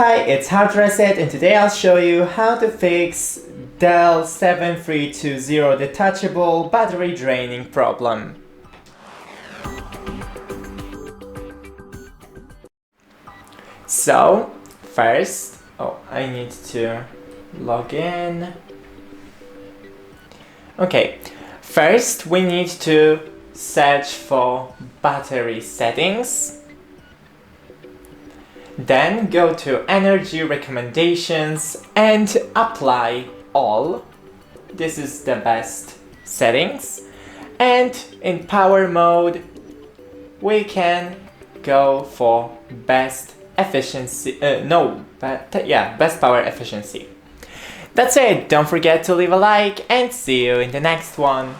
Hi, it's HardReset, and today I'll show you how to fix DELL 7320 detachable battery draining problem. So, first, I need to log in. Okay, first we need to search for battery settings. Then go to energy recommendations and apply all. This is the best settings. And in power mode, we can go for best efficiency. Best power efficiency. That's it. Don't forget to leave a like and see you in the next one.